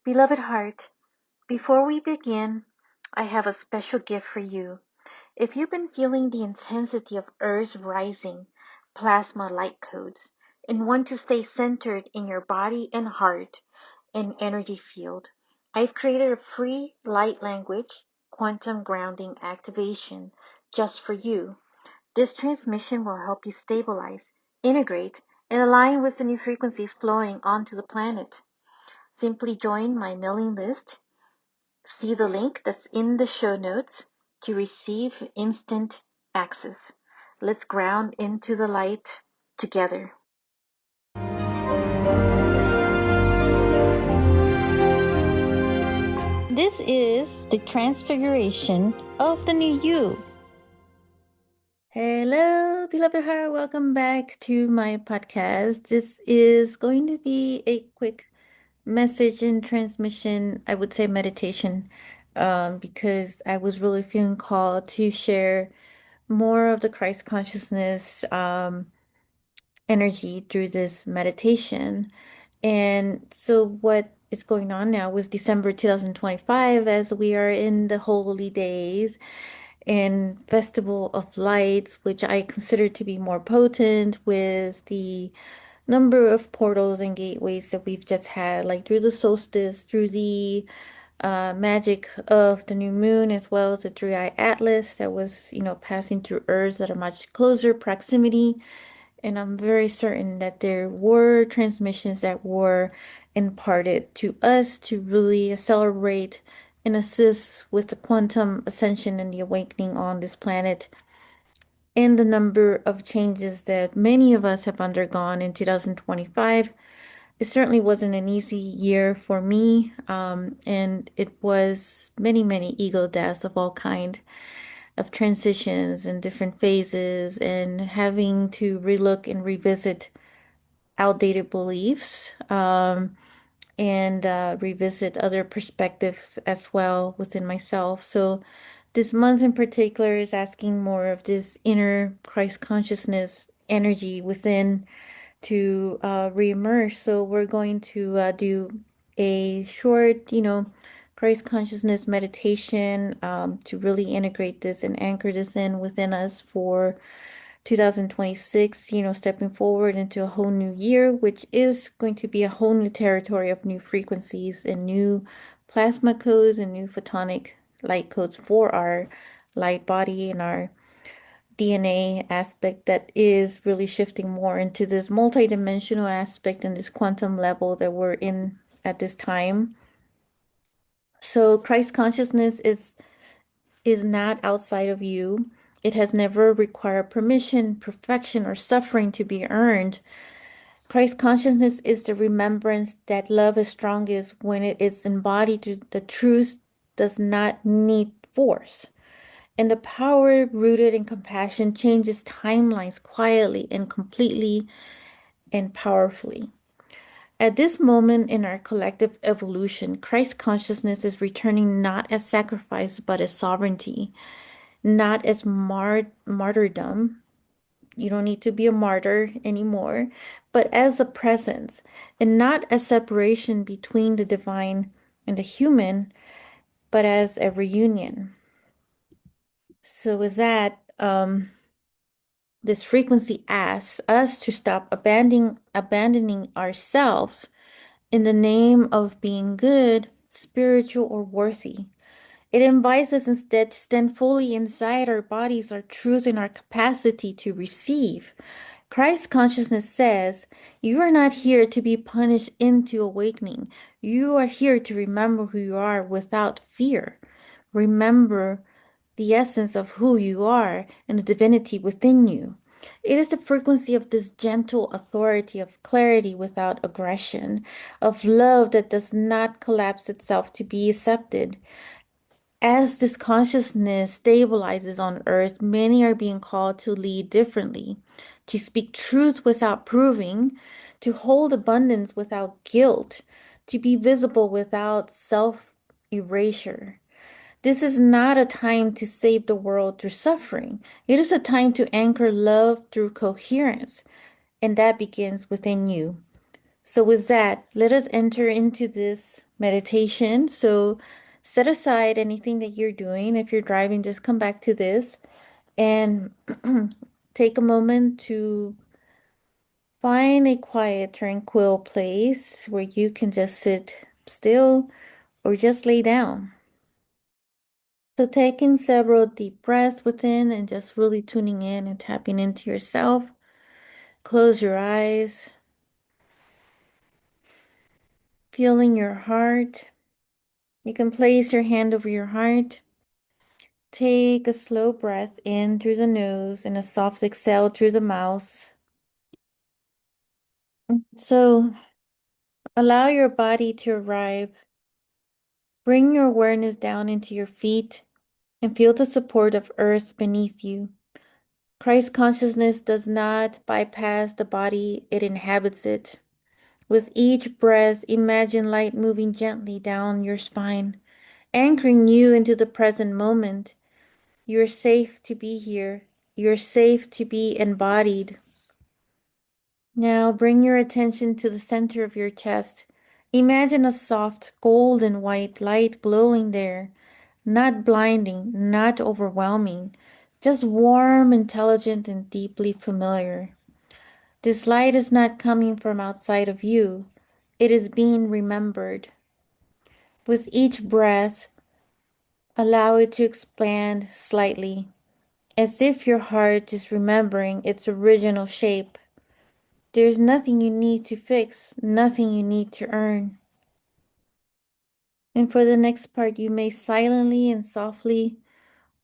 Beloved heart, before we begin, I have a special gift for you. If you've been feeling the intensity of Earth's rising plasma light codes and want to stay centered in your body and heart and energy field, I've created a free light language quantum grounding activation just for you. This transmission will help you stabilize, integrate, and align with the new frequencies flowing onto the planet. Simply join my mailing list. See the link that's in the show notes to receive instant access. Let's ground into the light together. This is the transfiguration of the new you. Hello, beloved heart. Welcome back to my podcast. This is going to be a quick message and transmission, I would say meditation, because I was really feeling called to share more of the Christ consciousness energy through this meditation. And so, what is going on now was December 2025, as we are in the holy days and Festival of Lights, which I consider to be more potent with the number of portals and gateways that we've just had, like through the solstice, through the magic of the new moon, as well as the three-eye atlas that was, passing through Earth at a much closer proximity. And I'm very certain that there were transmissions that were imparted to us to really accelerate and assist with the quantum ascension and the awakening on this planet. And the number of changes that many of us have undergone in 2025. It certainly wasn't an easy year for me, and it was many, many ego deaths of all kind of transitions and different phases, and having to relook and revisit outdated beliefs, and revisit other perspectives as well within myself. So, this month in particular is asking more of this inner Christ consciousness energy within to reimmerse. So, we're going to do a short, Christ consciousness meditation to really integrate this and anchor this in within us for 2026, stepping forward into a whole new year, which is going to be a whole new territory of new frequencies and new plasma codes and new photonic light codes for our light body and our DNA aspect that is really shifting more into this multidimensional aspect and this quantum level that we're in at this time. So Christ consciousness is not outside of you. It has never required permission, perfection, or suffering to be earned. Christ consciousness is the remembrance that love is strongest when it is embodied through the truth does not need force. And the power rooted in compassion changes timelines quietly and completely and powerfully. At this moment in our collective evolution, Christ consciousness is returning not as sacrifice but as sovereignty, not as martyrdom. You don't need to be a martyr anymore, but as a presence, and not a separation between the divine and the human, but as a reunion. So, with that, this frequency asks us to stop abandoning ourselves in the name of being good, spiritual, or worthy. It invites us instead to stand fully inside our bodies, our truth, and our capacity to receive. Christ consciousness says, you are not here to be punished into awakening. You are here to remember who you are without fear. Remember the essence of who you are and the divinity within you. It is the frequency of this gentle authority of clarity without aggression, of love that does not collapse itself to be accepted. As this consciousness stabilizes on earth, many are being called to lead differently, to speak truth without proving, to hold abundance without guilt, to be visible without self erasure. This is not a time to save the world through suffering. It is a time to anchor love through coherence, and that begins within you. So, with that, let us enter into this meditation. So, set aside anything that you're doing. If you're driving, just come back to this and take a moment to find a quiet, tranquil place where you can just sit still or just lay down. So, taking several deep breaths within and just really tuning in and tapping into yourself. Close your eyes, feeling your heart. You can place your hand over your heart. Take a slow breath in through the nose and a soft exhale through the mouth. So, allow your body to arrive. Bring your awareness down into your feet and feel the support of earth beneath you. Christ consciousness does not bypass the body, it inhabits it. With each breath, imagine light moving gently down your spine, anchoring you into the present moment. You're safe to be here. You're safe to be embodied. Now bring your attention to the center of your chest. Imagine a soft golden white light glowing there, not blinding, not overwhelming, just warm, intelligent, and deeply familiar. This light is not coming from outside of you, it is being remembered. With each breath, allow it to expand slightly, as if your heart is remembering its original shape. There's nothing you need to fix, nothing you need to earn. And for the next part, you may silently and softly,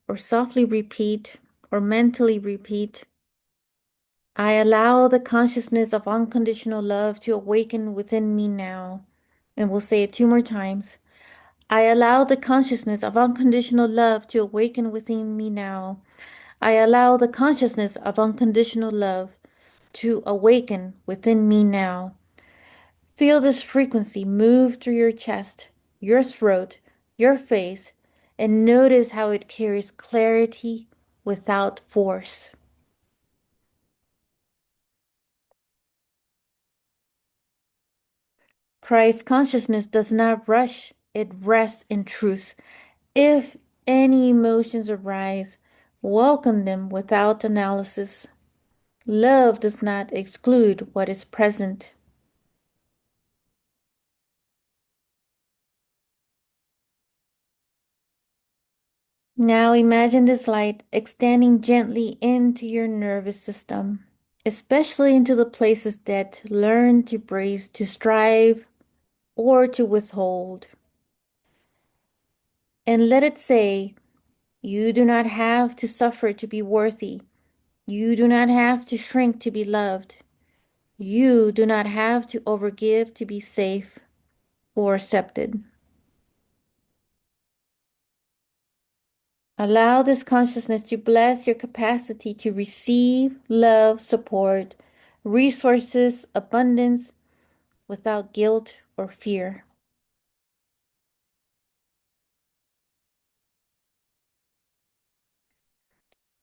or softly repeat, or mentally repeat, I allow the consciousness of unconditional love to awaken within me now. And we'll say it two more times. I allow the consciousness of unconditional love to awaken within me now. I allow the consciousness of unconditional love to awaken within me now. Feel this frequency move through your chest, your throat, your face, and notice how it carries clarity without force. Christ consciousness does not rush, it rests in truth. If any emotions arise, welcome them without analysis. Love does not exclude what is present. Now imagine this light extending gently into your nervous system, especially into the places that learn to brace, to strive, or to withhold. And let it say, you do not have to suffer to be worthy. You do not have to shrink to be loved. You do not have to overgive to be safe or accepted. Allow this consciousness to bless your capacity to receive love, support, resources, abundance without guilt or fear.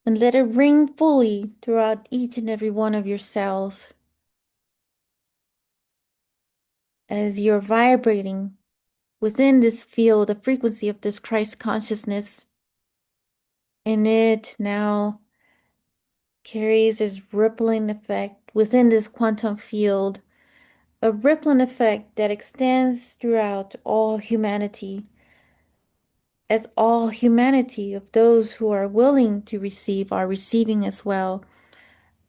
And let it ring fully throughout each and every one of your cells as you're vibrating within this field, the frequency of this Christ consciousness. And it now carries this rippling effect within this quantum field, a rippling effect that extends throughout all humanity, as all humanity of those who are willing to receive are receiving as well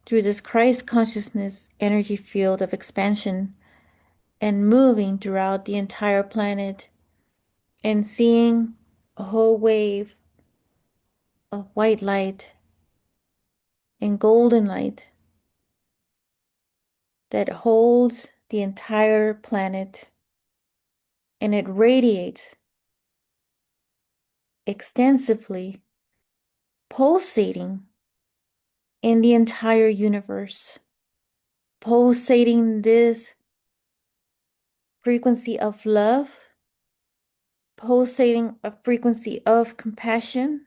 through this Christ consciousness energy field of expansion and moving throughout the entire planet and seeing a whole wave of white light and golden light that holds the entire planet, and it radiates extensively, pulsating in the entire universe, pulsating this frequency of love, pulsating a frequency of compassion,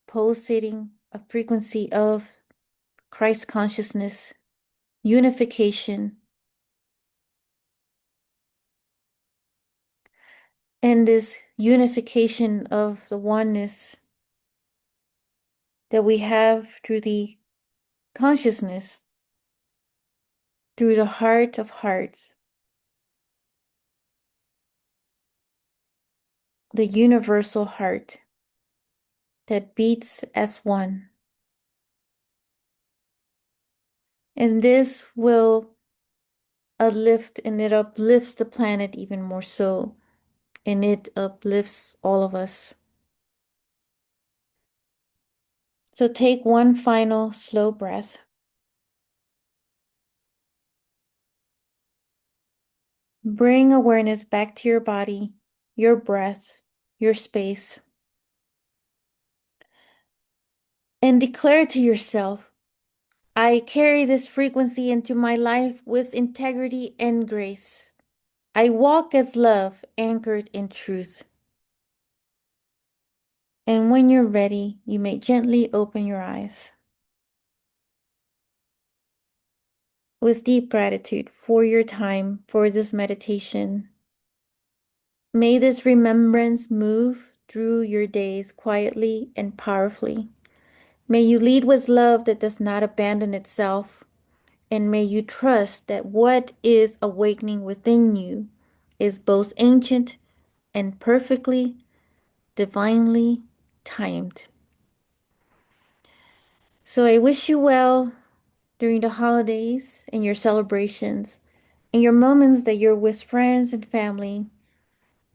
pulsating a frequency of Christ consciousness unification. And this unification of the oneness that we have through the consciousness, through the heart of hearts, the universal heart that beats as one. And this will uplift, and it uplifts the planet even more so, and it uplifts all of us. So take one final slow breath. Bring awareness back to your body, your breath, your space, and declare to yourself, I carry this frequency into my life with integrity and grace. I walk as love anchored in truth. And when you're ready, you may gently open your eyes. With deep gratitude for your time for this meditation, may this remembrance move through your days quietly and powerfully. May you lead with love that does not abandon itself, and may you trust that what is awakening within you is both ancient and perfectly, divinely timed. So I wish you well during the holidays and your celebrations, and your moments that you're with friends and family,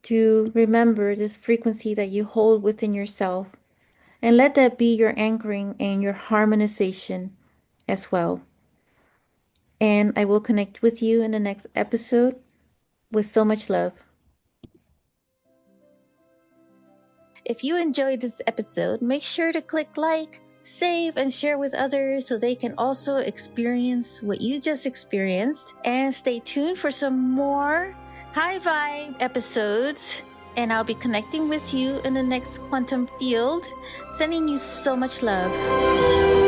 to remember this frequency that you hold within yourself, and let that be your anchoring and your harmonization as well. And I will connect with you in the next episode with so much love. If you enjoyed this episode, make sure to click like, save, and share with others so they can also experience what you just experienced. And stay tuned for some more high vibe episodes. And I'll be connecting with you in the next quantum field, sending you so much love.